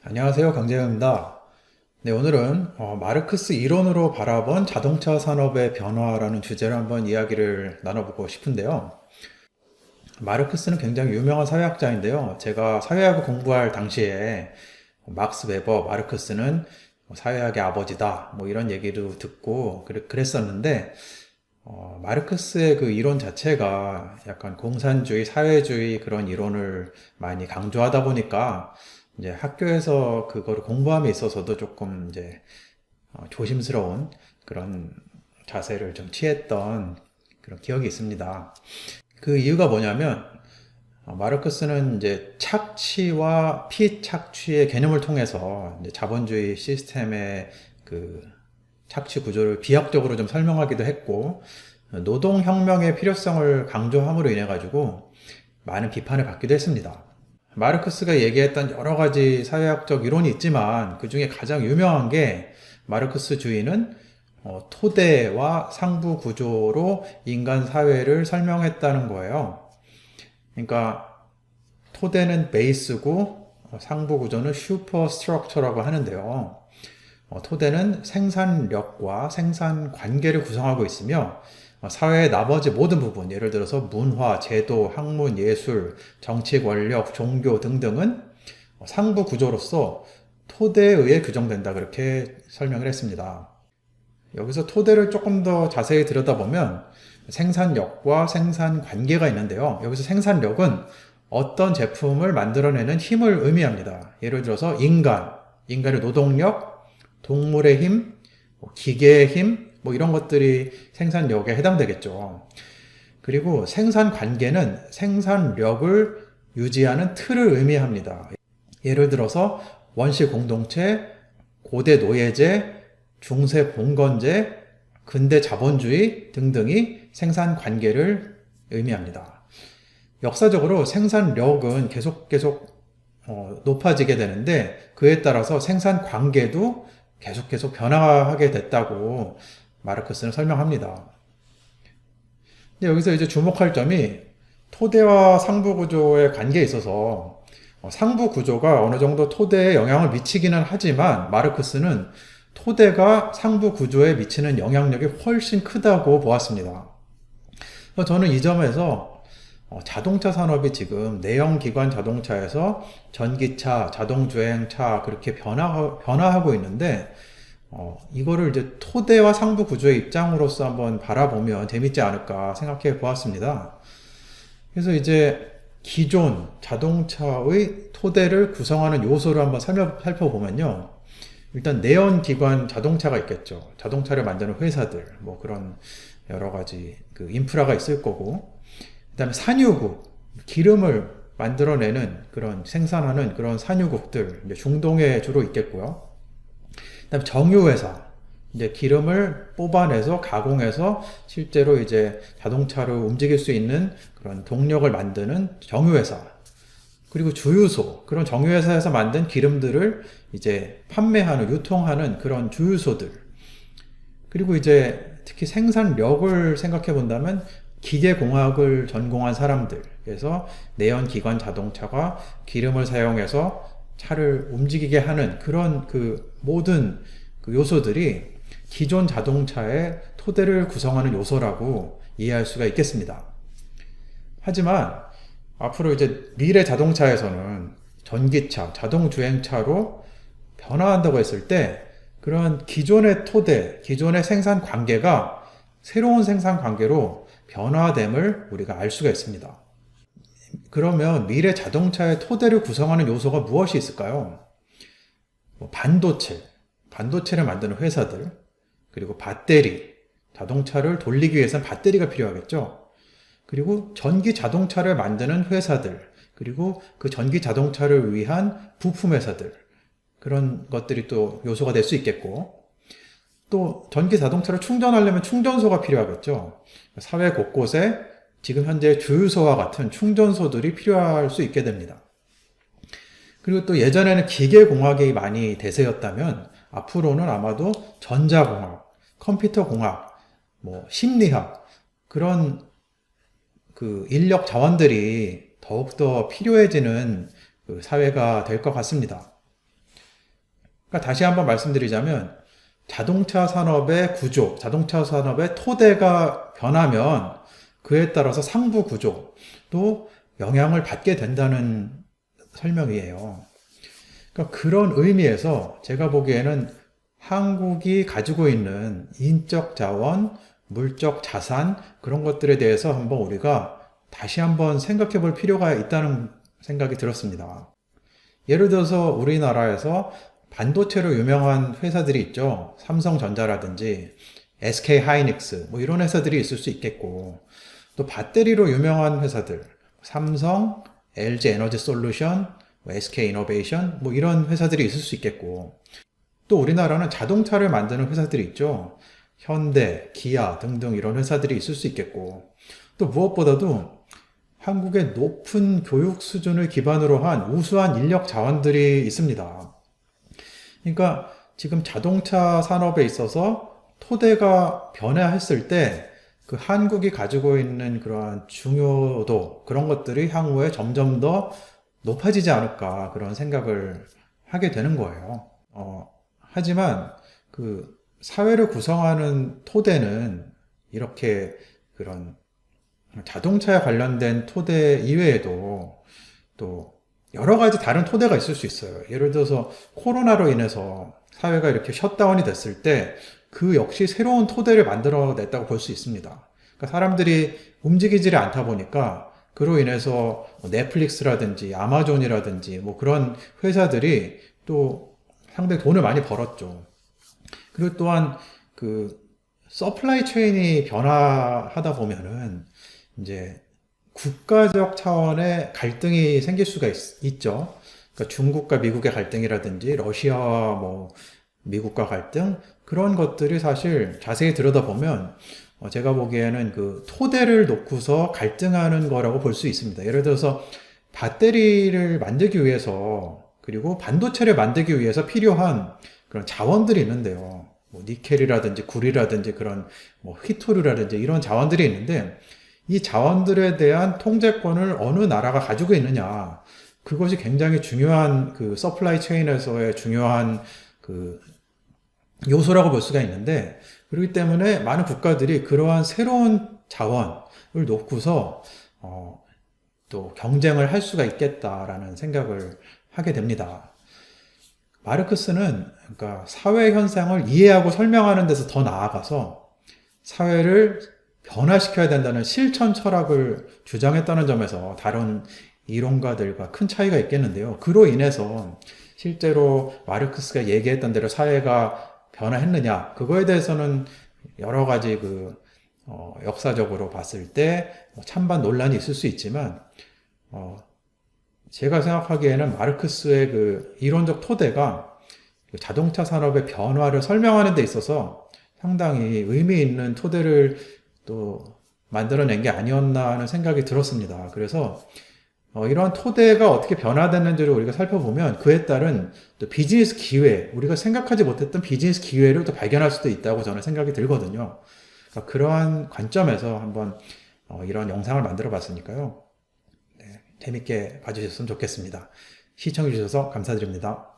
안녕하세요. 강재현입니다. 네, 오늘은 마르크스 이론으로 바라본 자동차 산업의 변화라는 주제로 한번 이야기를 나눠보고 싶은데요. 마르크스는 굉장히 유명한 사회학자인데요. 제가 사회학을 공부할 당시에 막스 웨버, 마르크스는 사회학의 아버지다, 뭐 이런 얘기도 듣고 그랬었는데, 마르크스의 그 이론 자체가 약간 공산주의, 사회주의 그런 이론을 많이 강조하다 보니까 이제 학교에서 그거를 공부함에 있어서도 조금 이제 조심스러운 그런 자세를 좀 취했던 그런 기억이 있습니다. 그 이유가 뭐냐면 마르크스는 이제 착취와 피착취의 개념을 통해서 이제 자본주의 시스템의 그 착취 구조를 비약적으로 좀 설명하기도 했고 노동혁명의 필요성을 강조함으로 인해 가지고 많은 비판을 받기도 했습니다. 마르크스가 얘기했던 여러 가지 사회학적 이론이 있지만 그 중에 가장 유명한 게 마르크스주의는 토대와 상부 구조로 인간 사회를 설명했다는 거예요. 그러니까 토대는 베이스고 상부 구조는 슈퍼 스트럭처라고 하는데요. 토대는 생산력과 생산 관계를 구성하고 있으며 사회의 나머지 모든 부분, 예를 들어서 문화, 제도, 학문, 예술, 정치, 권력, 종교 등등은 상부 구조로서 토대에 의해 규정된다. 그렇게 설명을 했습니다. 여기서 토대를 조금 더 자세히 들여다보면 생산력과 생산 관계가 있는데요. 여기서 생산력은 어떤 제품을 만들어내는 힘을 의미합니다. 예를 들어서 인간의 노동력, 동물의 힘, 기계의 힘, 뭐 이런 것들이 생산력에 해당되겠죠. 그리고 생산 관계는 생산력을 유지하는 틀을 의미합니다. 예를 들어서 원시 공동체, 고대 노예제, 중세 봉건제, 근대 자본주의 등등이 생산 관계를 의미합니다. 역사적으로 생산력은 계속 높아지게 되는데 그에 따라서 생산 관계도 계속 변화하게 됐다고 마르크스는 설명합니다. 근데 여기서 이제 주목할 점이 토대와 상부 구조의 관계에 있어서 상부 구조가 어느 정도 토대에 영향을 미치기는 하지만 마르크스는 토대가 상부 구조에 미치는 영향력이 훨씬 크다고 보았습니다. 저는 이 점에서 자동차 산업이 지금 내연기관 자동차에서 전기차, 자동주행차 그렇게 변화하고 있는데 이거를 이제 토대와 상부 구조의 입장으로서 한번 바라보면 재밌지 않을까 생각해 보았습니다. 그래서 이제 기존 자동차의 토대를 구성하는 요소를 한번 살펴보면요. 일단 내연기관 자동차가 있겠죠. 자동차를 만드는 회사들, 뭐 그런 여러 가지 그 인프라가 있을 거고, 그 다음에 산유국, 기름을 만들어내는 그런 생산하는 그런 산유국들, 이제 중동에 주로 있겠고요. 그 다음에 정유회사, 이제 기름을 뽑아내서 가공해서 실제로 이제 자동차를 움직일 수 있는 그런 동력을 만드는 정유회사. 그리고 주유소, 그런 정유회사에서 만든 기름들을 이제 판매하는, 유통하는 그런 주유소들. 그리고 이제 특히 생산력을 생각해 본다면 기계공학을 전공한 사람들. 그래서 내연기관 자동차가 기름을 사용해서 차를 움직이게 하는 그런 그 모든 그 요소들이 기존 자동차의 토대를 구성하는 요소라고 이해할 수가 있겠습니다. 하지만 앞으로 이제 미래 자동차에서는 전기차, 자동주행차로 변화한다고 했을 때 그런 기존의 토대, 기존의 생산 관계가 새로운 생산 관계로 변화됨을 우리가 알 수가 있습니다. 그러면 미래 자동차의 토대를 구성하는 요소가 무엇이 있을까요? 반도체를 만드는 회사들, 그리고 배터리, 자동차를 돌리기 위해서는 배터리가 필요하겠죠. 그리고 전기 자동차를 만드는 회사들, 그리고 그 전기 자동차를 위한 부품 회사들, 그런 것들이 또 요소가 될 수 있겠고, 또 전기 자동차를 충전하려면 충전소가 필요하겠죠. 사회 곳곳에 지금 현재 주유소와 같은 충전소들이 필요할 수 있게 됩니다. 그리고 또 예전에는 기계공학이 많이 대세였다면 앞으로는 아마도 전자공학, 컴퓨터공학, 뭐 심리학 그런 그 인력 자원들이 더욱더 필요해지는 그 사회가 될 것 같습니다. 그러니까 다시 한번 말씀드리자면 자동차 산업의 구조, 자동차 산업의 토대가 변하면 그에 따라서 상부 구조도 영향을 받게 된다는 설명이에요. 그러니까 그런 의미에서 제가 보기에는 한국이 가지고 있는 인적 자원, 물적 자산 그런 것들에 대해서 한번 우리가 다시 한번 생각해 볼 필요가 있다는 생각이 들었습니다. 예를 들어서 우리나라에서 반도체로 유명한 회사들이 있죠. 삼성전자라든지 SK 하이닉스 뭐 이런 회사들이 있을 수 있겠고, 또 배터리로 유명한 회사들 삼성, LG 에너지 솔루션, SK 이노베이션 뭐 이런 회사들이 있을 수 있겠고, 또 우리나라는 자동차를 만드는 회사들이 있죠. 현대, 기아 등등 이런 회사들이 있을 수 있겠고, 또 무엇보다도 한국의 높은 교육 수준을 기반으로 한 우수한 인력 자원들이 있습니다. 그러니까 지금 자동차 산업에 있어서 토대가 변화했을 때 그 한국이 가지고 있는 그러한 중요도 그런 것들이 향후에 점점 더 높아지지 않을까 그런 생각을 하게 되는 거예요. 하지만 그 사회를 구성하는 토대는 이렇게 그런 자동차에 관련된 토대 이외에도 또 여러 가지 다른 토대가 있을 수 있어요. 예를 들어서 코로나로 인해서 사회가 이렇게 셧다운이 됐을 때 그 역시 새로운 토대를 만들어냈다고 볼 수 있습니다. 그러니까 사람들이 움직이지 않다 보니까 그로 인해서 넷플릭스라든지 아마존이라든지 뭐 그런 회사들이 또 상당히 돈을 많이 벌었죠. 그리고 또한 그 서플라이 체인이 변화하다 보면은 이제 국가적 차원의 갈등이 생길 수가 있죠. 그러니까 중국과 미국의 갈등이라든지 러시아와 뭐 미국과 갈등 그런 것들이 사실 자세히 들여다보면 제가 보기에는 그 토대를 놓고서 갈등하는 거라고 볼 수 있습니다. 예를 들어서 배터리를 만들기 위해서 그리고 반도체를 만들기 위해서 필요한 그런 자원들이 있는데요. 뭐 니켈이라든지 구리라든지 그런 뭐 휘토류라든지 이런 자원들이 있는데 이 자원들에 대한 통제권을 어느 나라가 가지고 있느냐. 그것이 굉장히 중요한 그 서플라이 체인에서의 중요한 그 요소라고 볼 수가 있는데, 그렇기 때문에 많은 국가들이 그러한 새로운 자원을 놓고서 또 경쟁을 할 수가 있겠다라는 생각을 하게 됩니다. 마르크스는 그러니까 사회 현상을 이해하고 설명하는 데서 더 나아가서 사회를 변화시켜야 된다는 실천 철학을 주장했다는 점에서 다른 이론가들과 큰 차이가 있겠는데요. 그로 인해서 실제로 마르크스가 얘기했던 대로 사회가 변화했느냐, 그거에 대해서는 여러 가지 역사적으로 봤을 때 찬반 논란이 있을 수 있지만, 제가 생각하기에는 마르크스의 그 이론적 토대가 자동차 산업의 변화를 설명하는 데 있어서 상당히 의미 있는 토대를 또 만들어낸 게 아니었나 하는 생각이 들었습니다. 그래서 이러한 토대가 어떻게 변화됐는지를 우리가 살펴보면 그에 따른 또 비즈니스 기회, 우리가 생각하지 못했던 비즈니스 기회를 또 발견할 수도 있다고 저는 생각이 들거든요. 그러니까 그러한 관점에서 한번 이런 영상을 만들어 봤으니까요. 네, 재밌게 봐주셨으면 좋겠습니다. 시청해 주셔서 감사드립니다.